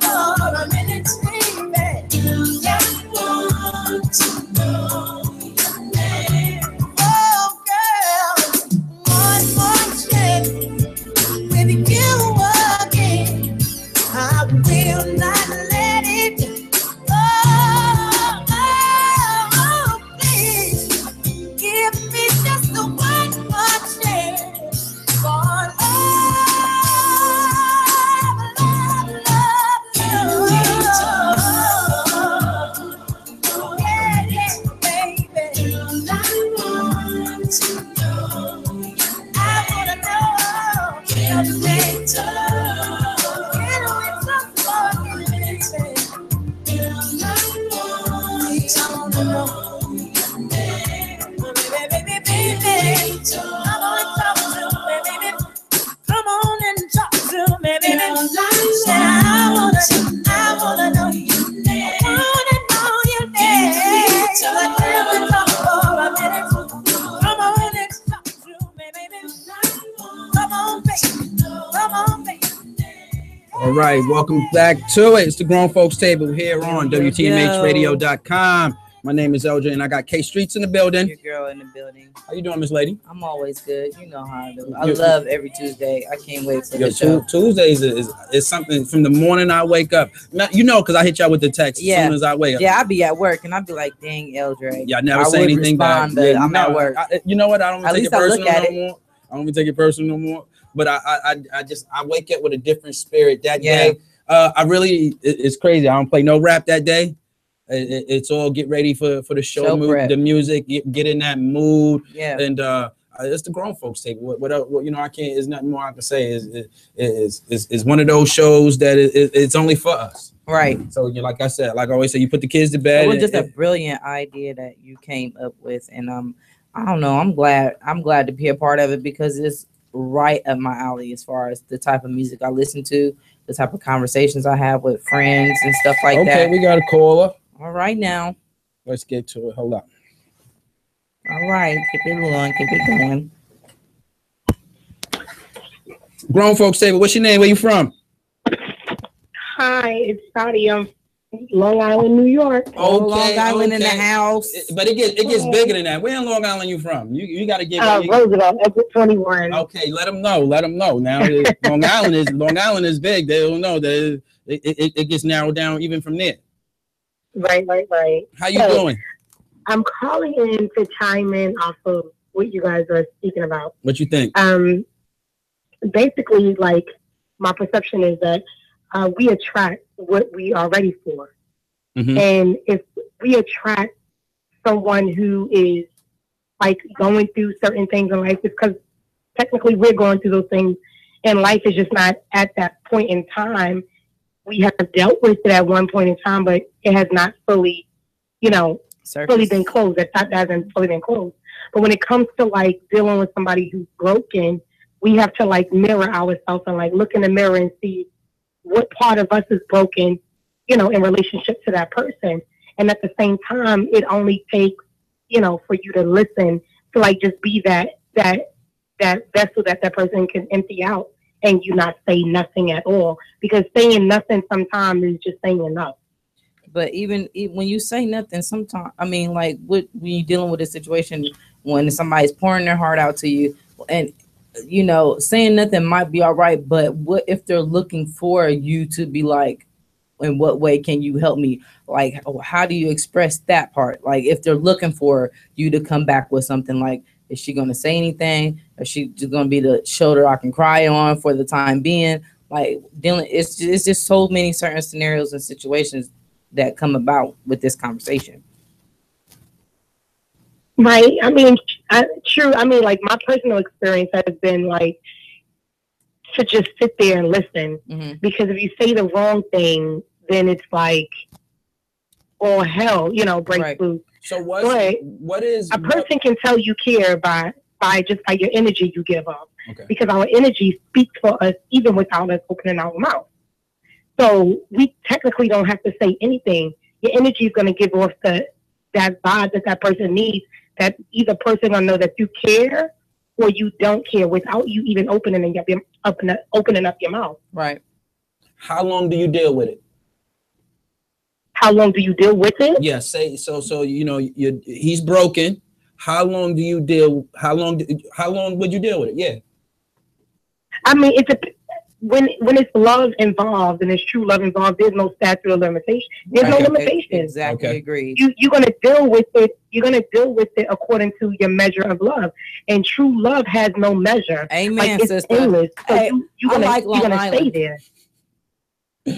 Speaker 5: for a minute, baby? Yeah. I want to know your name. Oh, girl, one more chance with you again. I will not let it go. Oh, please give me just the one more chance for love, yeah, yeah, baby. I want to know. I wanna know. Can we talk? Can we talk for a minute? I wanna know your name. Baby, come on and talk to me, baby. Come on and talk to me, baby. I wanna know your name. I wanna know your name. Can we talk for a minute? Come on and talk to me, baby. Come on, baby. Come on, baby.
Speaker 2: All right, welcome back to it. It's the Grown Folks Table here on WTMHradio.com. My name is LJ, and I got K Streets in the building.
Speaker 3: Your girl in the building.
Speaker 2: How you doing, Miss Lady?
Speaker 3: I'm always good. You know how I do. I love every Tuesday. I can't wait for the show.
Speaker 2: Tuesdays is something from the morning I wake up. You know, because I hit y'all with the text as soon as I wake up.
Speaker 3: Yeah, I be at work, and I be like, dang, LJ.
Speaker 2: Yeah, I never say anything back.
Speaker 3: But I'm at work.
Speaker 2: You know what? I don't even take it personal no more. I don't even take it personal no more. But I wake up with a different spirit that day. It's crazy. I don't play no rap that day. It's all get ready for the show mood, the music, get in that mood.
Speaker 3: Yeah.
Speaker 2: And It's the grown folks table. What you know, I can't. There's nothing more I can say. Is one of those shows that it's only for us.
Speaker 3: Right.
Speaker 2: So you know, like I said, like I always say, you put the kids to bed.
Speaker 3: It was just a brilliant idea that you came up with, and I don't know. I'm glad to be a part of it because it's right up my alley as far as the type of music I listen to, the type of conversations I have with friends and stuff like that.
Speaker 2: Okay, we got a caller.
Speaker 3: All right now.
Speaker 2: Let's get to it. Hold up.
Speaker 3: All right, keep it going.
Speaker 2: Grown folks table. What's your name? Where you from?
Speaker 7: Hi, it's Scotty. I'm Long Island, New York.
Speaker 2: Okay,
Speaker 3: Long Island in the house.
Speaker 2: But it gets bigger than that. Where in Long Island you from? You got to give
Speaker 7: Roosevelt, exit 21.
Speaker 2: Okay, let them know. Now Long Island is big. They don't know that it gets narrowed down even from there.
Speaker 7: Right.
Speaker 2: How you doing?
Speaker 7: I'm calling in to chime in off of what you guys are speaking about.
Speaker 2: What you think?
Speaker 7: Basically, like, my perception is that we attract what we are ready for.
Speaker 2: Mm-hmm.
Speaker 7: And if we attract someone who is like going through certain things in life, it's because technically we're going through those things and life is just not at that point in time. We have dealt with it at one point in time, but it has not fully, fully been closed. That chapter hasn't fully been closed. But when it comes to like dealing with somebody who's broken, we have to like mirror ourselves and like look in the mirror and see what part of us is broken, in relationship to that person. And at the same time, it only takes, for you to listen to like just be that vessel that person can empty out and you not say nothing at all. Because saying nothing sometimes is just saying enough.
Speaker 3: But even when you say nothing, sometimes, I mean, like when you're dealing with a situation when somebody's pouring their heart out to you and, saying nothing might be all right, but what if they're looking for you to be like, in what way can you help me? Like, how do you express that part? Like, if they're looking for you to come back with something, like, is she going to say anything? Is she just going to be the shoulder I can cry on for the time being? Like, it's just so many certain scenarios and situations that come about with this conversation.
Speaker 7: Right. I mean, true. I mean, like my personal experience has been like to just sit there and listen, because if you say the wrong thing, then it's like all hell, breaks loose.
Speaker 2: So what is
Speaker 7: a person can tell you care by your energy you give off,
Speaker 2: okay,
Speaker 7: because our energy speaks for us even without us opening our mouth. So we technically don't have to say anything. Your energy is going to give off that vibe that person needs. That either person gonna know that you care or you don't care without you even opening up your mouth.
Speaker 3: Right.
Speaker 2: How long do you deal with it?
Speaker 7: How long do you deal with it?
Speaker 2: Yeah. Say so. He's broken. How long do you deal? How long would you deal with it? Yeah.
Speaker 7: I mean, when it's love involved and it's true love involved, there's no statute of limitation. There's no limitations.
Speaker 3: Exactly.
Speaker 2: Okay.
Speaker 3: Agreed.
Speaker 7: You're gonna deal with it. You're gonna deal with it according to your measure of love, and true love has no measure.
Speaker 3: Amen,
Speaker 7: it's
Speaker 3: sister.
Speaker 7: endless. So
Speaker 3: Hey,
Speaker 7: you're gonna stay
Speaker 3: Island.
Speaker 7: there.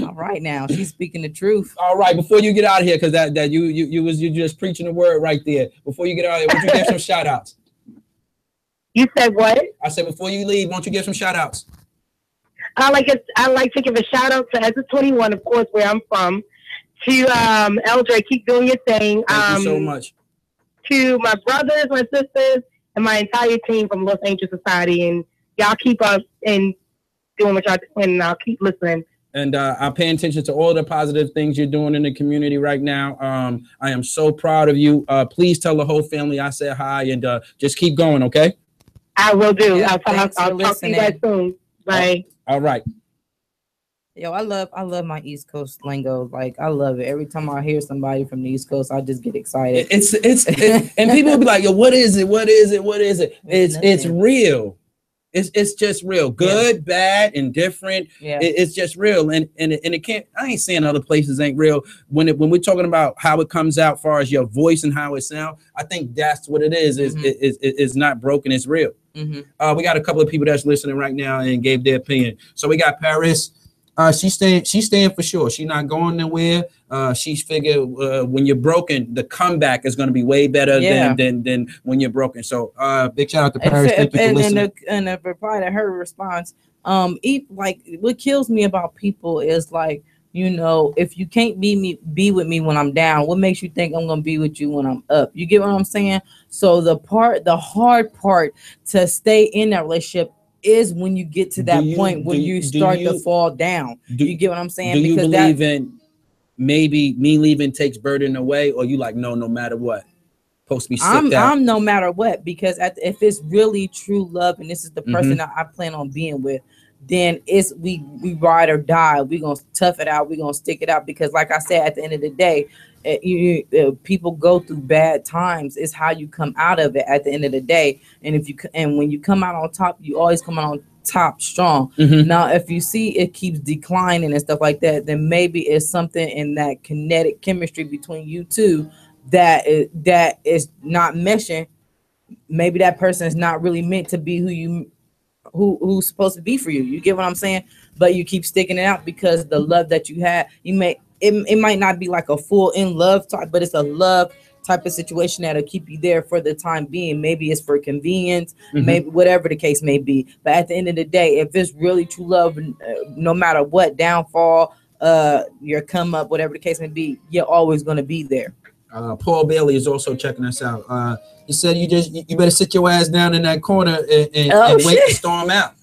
Speaker 3: All right, now she's speaking the truth.
Speaker 2: All right. Before you get out of here, because that you just preaching the word right there. Before you get out of here, why don't you give some shout outs?
Speaker 7: You said what?
Speaker 2: I said before you leave, why don't you give some shout outs?
Speaker 7: I like to give a shout out to Exit 21, of course, where I'm from. To Eldre, keep doing your thing.
Speaker 2: Thank you so much.
Speaker 7: To my brothers, my sisters, and my entire team from Los Angeles Society, and y'all keep up and doing what y'all doing, and I'll keep listening.
Speaker 2: And I'm paying attention to all the positive things you're doing in the community right now. I am so proud of you. Please tell the whole family I said hi, and just keep going, okay?
Speaker 7: I will do.
Speaker 3: Yeah,
Speaker 7: I'll talk to you guys soon. Bye.
Speaker 2: All right.
Speaker 3: Yo, I love my East Coast lingo. Like, I love it. Every time I hear somebody from the East Coast, I just get excited.
Speaker 2: And people will be like, yo, what is it? What is it? What is it? It's real. It's just real. Good, bad, indifferent.
Speaker 3: Yeah.
Speaker 2: It's just real. And it can't, I ain't saying other places ain't real. When we're talking about how it comes out, far as your voice and how it sounds, I think that's what it is. It's not broken, it's real. We got a couple of people that's listening right now and gave their opinion. So we got Paris. She's staying for sure. She's not going nowhere. She's figured when you're broken, the comeback is going to be way better than when you're broken. So big shout out to Paris. Thank you for listening.
Speaker 3: And the reply to her response, like what kills me about people is like, you know, if you can't be with me when I'm down, what makes you think I'm gonna be with you when I'm up? You get what I'm saying? So the hard part to stay in that relationship is when you get to that point where you start to fall down. You get what I'm saying?
Speaker 2: Do you believe in maybe me leaving takes burden away, or you like no matter what? Supposed to be
Speaker 3: I'm no matter what, because if it's really true love and this is the person that I plan on being with, then it's we ride or die. We're gonna tough it out. We're gonna stick it out, because like I said, at the end of the day, people go through bad times. It's how you come out of it at the end of the day. And when you come out on top, you always come out on top strong. Now, if you see it keeps declining and stuff like that, then maybe it's something in that kinetic chemistry between you two that is not meshing. Maybe that person is not really meant to be who's supposed to be for you. You get what I'm saying? But you keep sticking it out because the love that you had, it might not be like a full in love type, but it's a love type of situation that'll keep you there for the time being. Maybe it's for convenience, maybe whatever the case may be. But at the end of the day, if it's really true love, no matter what downfall, your come up, whatever the case may be, you're always going to be there.
Speaker 2: Paul Bailey is also checking us out. He said you better sit your ass down in that corner and wait to storm out,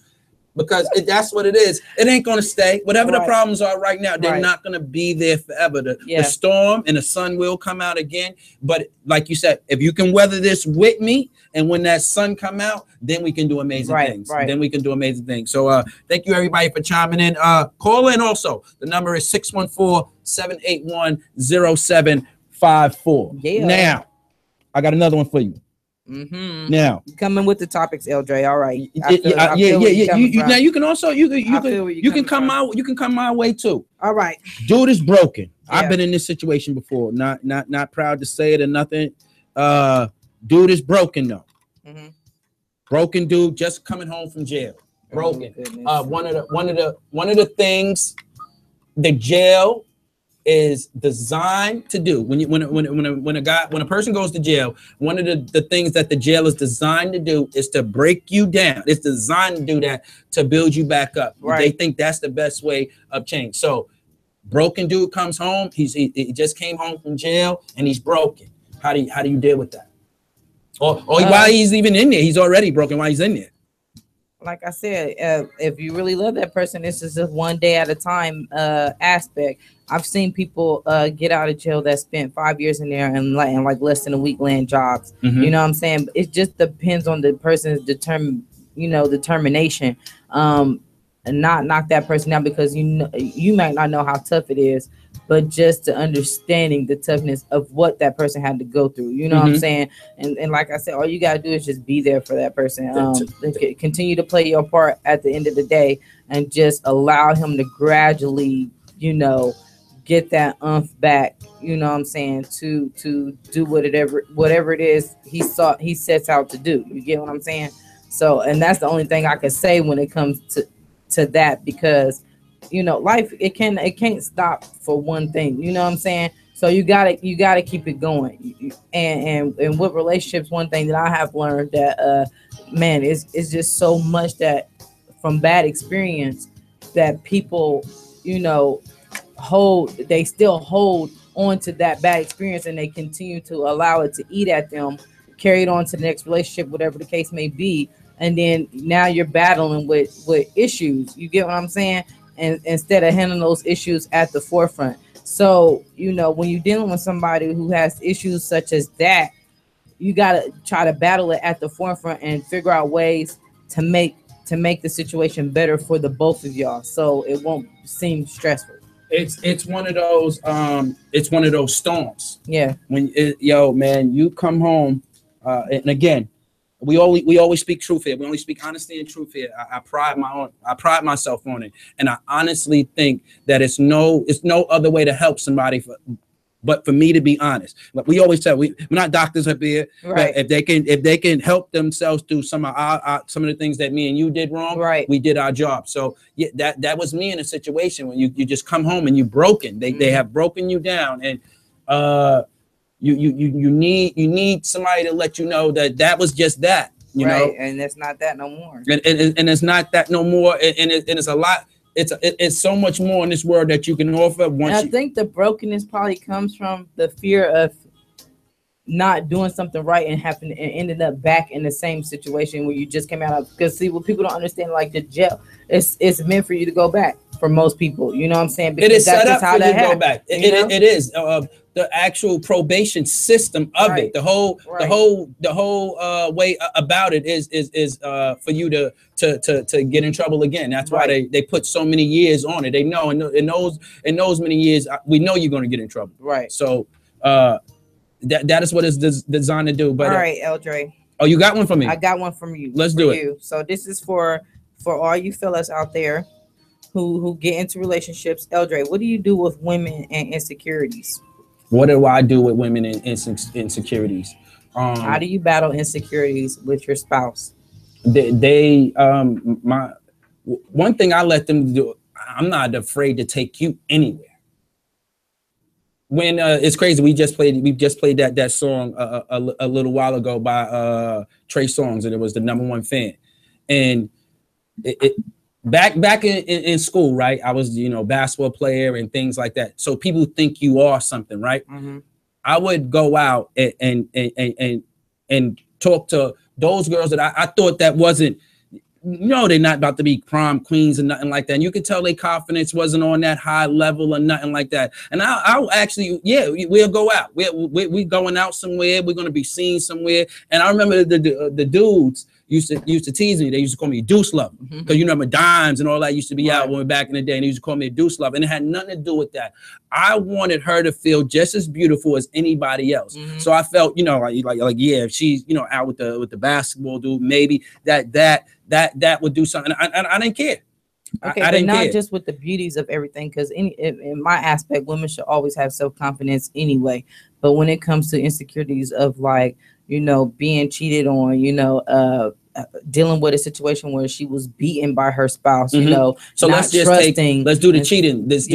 Speaker 2: because that's what it is. It ain't gonna stay. Whatever the problems are right now, they're not gonna be there forever. The storm and the sun will come out again. But like you said, if you can weather this with me, and when that sun come out, then we can do amazing things. Then we can do amazing things. So thank you everybody for chiming in. Call in also. The number is 614-781-0754. Now, I got another one for you. Now,
Speaker 3: coming with the topics, LJ. All right.
Speaker 2: Now you can also you can come my way too.
Speaker 3: All right.
Speaker 2: Dude is broken. I've been in this situation before. Not proud to say it or nothing. Dude is broken though. Broken dude, just coming home from jail. Broken. One of the things the jail is designed to do when a person goes to jail, one of the things that the jail is designed to do is to break you down. It's designed to do that, to build you back up. They think that's the best way of change. So broken dude comes home, he just came home from jail and he's broken. How do you deal with that? Or while he's even in there, he's already broken while he's in there.
Speaker 3: Like I said, if you really love that person, this is a one day at a time aspect. I've seen people get out of jail that spent 5 years in there and like less than a week land jobs. You know what I'm saying? It just depends on the person's determination. And not knock that person out, because you might not know how tough it is, but just to understanding the toughness of what that person had to go through. You know what I'm saying? And like I said, all you gotta do is just be there for that person. Continue to play your part at the end of the day, and just allow him to gradually, get that back. You know what I'm saying? To do whatever it is he sets out to do. You get what I'm saying? So, and that's the only thing I can say when it comes to that, because life, it can't stop for one thing. You know what I'm saying? So you gotta keep it going. And with relationships, one thing that I have learned that man, it's just so much that from bad experience that people they still hold on to that bad experience, and they continue to allow it to eat at them, carry it on to the next relationship, whatever the case may be. And then now you're battling with issues. You get what I'm saying? And instead of handling those issues at the forefront. So, when you're dealing with somebody who has issues such as that, you got to try to battle it at the forefront and figure out ways to make the situation better for the both of y'all, so it won't seem stressful.
Speaker 2: It's one of those storms.
Speaker 3: Yeah.
Speaker 2: When man, you come home, and again, we always speak truth here. We only speak honesty and truth here. I pride myself on it, and I honestly think that it's no other way to help somebody but for me to be honest. Like we always tell, we're not doctors up here.
Speaker 3: Right.
Speaker 2: But if they can help themselves through some of the things that me and you did wrong,
Speaker 3: Right.
Speaker 2: we did our job. So yeah, that was me in a situation when you just come home and you broken. They have broken you down, and you need somebody to let you know that was just that. You know,
Speaker 3: and it's not that no more.
Speaker 2: And it's not that no more. And it's a lot. It's so much more in this world that you can offer. Once
Speaker 3: I think the brokenness probably comes from the fear of not doing something right and ended up back in the same situation where you just came out of. Because see, what people don't understand, like the jail, it's meant for you to go back for most people. You know what I'm saying? Because
Speaker 2: it is set up
Speaker 3: how
Speaker 2: for you to
Speaker 3: happens,
Speaker 2: go back. It is. The actual probation system of it, the whole way about it is for you to get in trouble again. That's why they put so many years on it. They know in those many years we know you're going to get in trouble.
Speaker 3: Right.
Speaker 2: So that is what it's designed to do. But
Speaker 3: all right, Eldre.
Speaker 2: Oh, you got one for me?
Speaker 3: I got one from you.
Speaker 2: Let's do it.
Speaker 3: So this is for all you fellas out there who get into relationships. Eldre, what do you do with women and insecurities?
Speaker 2: What do I do with women and insecurities?
Speaker 3: How do you battle insecurities with your spouse?
Speaker 2: My one thing I let them do, I'm not afraid to take you anywhere. When it's crazy, we just played that song a little while ago by Trey Songz, and it was the #1 fan. And it back in school, right? I was, basketball player and things like that. So people think you are something, right? Mm-hmm. I would go out and talk to those girls that I thought that wasn't, they're not about to be prom queens and nothing like that. And you could tell their confidence wasn't on that high level or nothing like that. And I'll actually, we'll go out. We're going out somewhere. We're going to be seen somewhere. And I remember the dudes used to tease me. They used to call me Deuce Love because Dimes and all that used to be out when back in the day, and they used to call me Deuce Love, and it had nothing to do with that. I wanted her to feel just as beautiful as anybody else. So I felt, if she's out with the basketball dude, maybe that would do something. I didn't care.
Speaker 3: Okay, but not just with the beauties of everything, because in my aspect, women should always have self-confidence anyway. But when it comes to insecurities of being cheated on, dealing with a situation where she was beaten by her spouse, so
Speaker 2: let's do the cheating. Let's do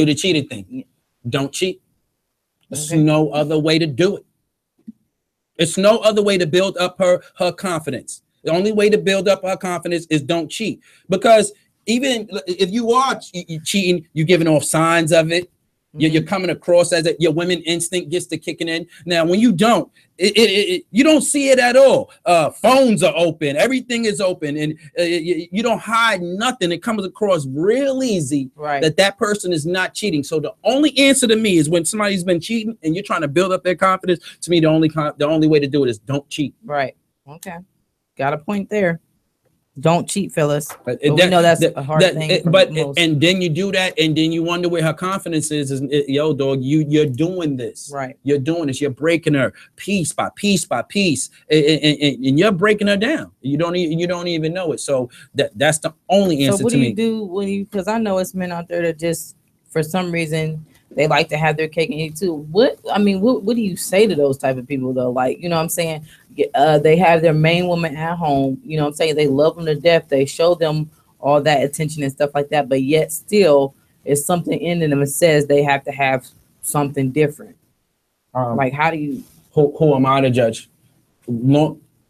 Speaker 2: the cheating thing. Don't cheat. There's no other way to do it. It's no other way to build up her confidence. The only way to build up her confidence is don't cheat. Because even if you are cheating, you're giving off signs of it. You're coming across as your women instinct gets to kicking in. Now, when you don't, you don't see it at all. Phones are open. Everything is open. And you don't hide nothing. It comes across real easy that person is not cheating. So the only answer to me is when somebody's been cheating and you're trying to build up their confidence, to me, the only way to do it is don't cheat.
Speaker 3: Right. Okay. Got a point there. Don't cheat, fellas. But we know that's a hard thing.
Speaker 2: And then you do that, and then you wonder where her confidence is. Yo, dog, you're doing this.
Speaker 3: Right.
Speaker 2: You're doing this. You're breaking her piece by piece by piece, and you're breaking her down. You don't even know it. So that's the only answer to me.
Speaker 3: So what do you do when because I know it's men out there that just for some reason they like to have their cake and eat too. What do you say to those type of people though? Like, what I'm saying? They have their main woman at home, what I'm saying? They love them to death. They show them all that attention and stuff like that. But yet still it's something in them that says they have to have something different. Like, how do you?
Speaker 2: Who am I to judge?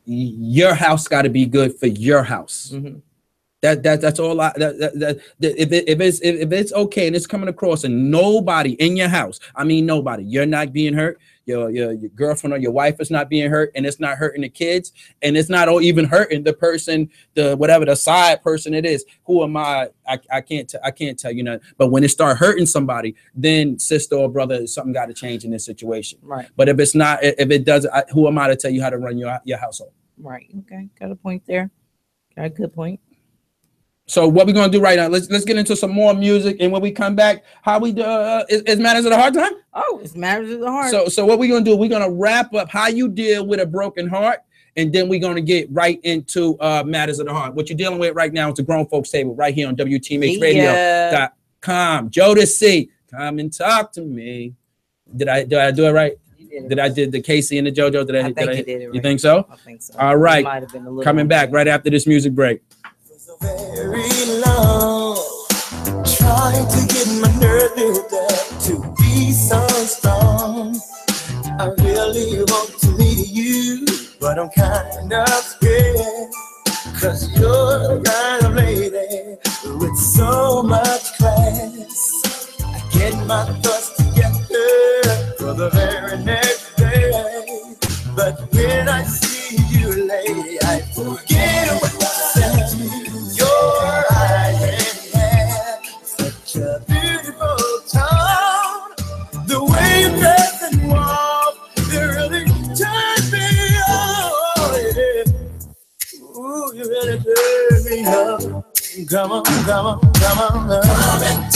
Speaker 2: Your house got to be good for your house. Mm-hmm. That's all. If it's okay and it's coming across and nobody in your house, nobody, you're not being hurt. Your girlfriend or your wife is not being hurt, and it's not hurting the kids, and it's not even hurting the person, the side person it is. Who am I? I can't tell you nothing. But when it start hurting somebody, then sister or brother, something got to change in this situation.
Speaker 3: Right.
Speaker 2: But if it doesn't, who am I to tell you how to run your household?
Speaker 3: Right. Okay. Got a point there. Got a good point.
Speaker 2: So what we're gonna do right now? Let's get into some more music, and when we come back, how we do? Is Matters of the Heart time?
Speaker 3: Oh, it's Matters of the Heart.
Speaker 2: So what we're gonna do? We're gonna wrap up how you deal with a broken heart, and then we're gonna get right into Matters of the Heart. What you're dealing with right now is the Grown Folks Table right here on WTMHradio.com. Jodeci, come and talk to me. Did I do it right?
Speaker 3: Did
Speaker 2: I did the Casey and the JoJo? Did I
Speaker 3: think you did it right.
Speaker 2: You think so?
Speaker 3: I think so.
Speaker 2: All
Speaker 3: It
Speaker 2: right.
Speaker 3: might have been a little
Speaker 2: Coming back right after this music break.
Speaker 5: Very long, trying to get my nerve built up to be so strong. I really want to meet you, but I'm kind of scared, 'cause you're the kind of lady with so much class. I get my thoughts together for the very next day, but when I see you, lady, I forget what I said. Your eyes and hair, such a beautiful tone. The way you dress and walk, it really turns me on. Yeah. Ooh, you really turn me up. Come on, come on, come on, love. Come and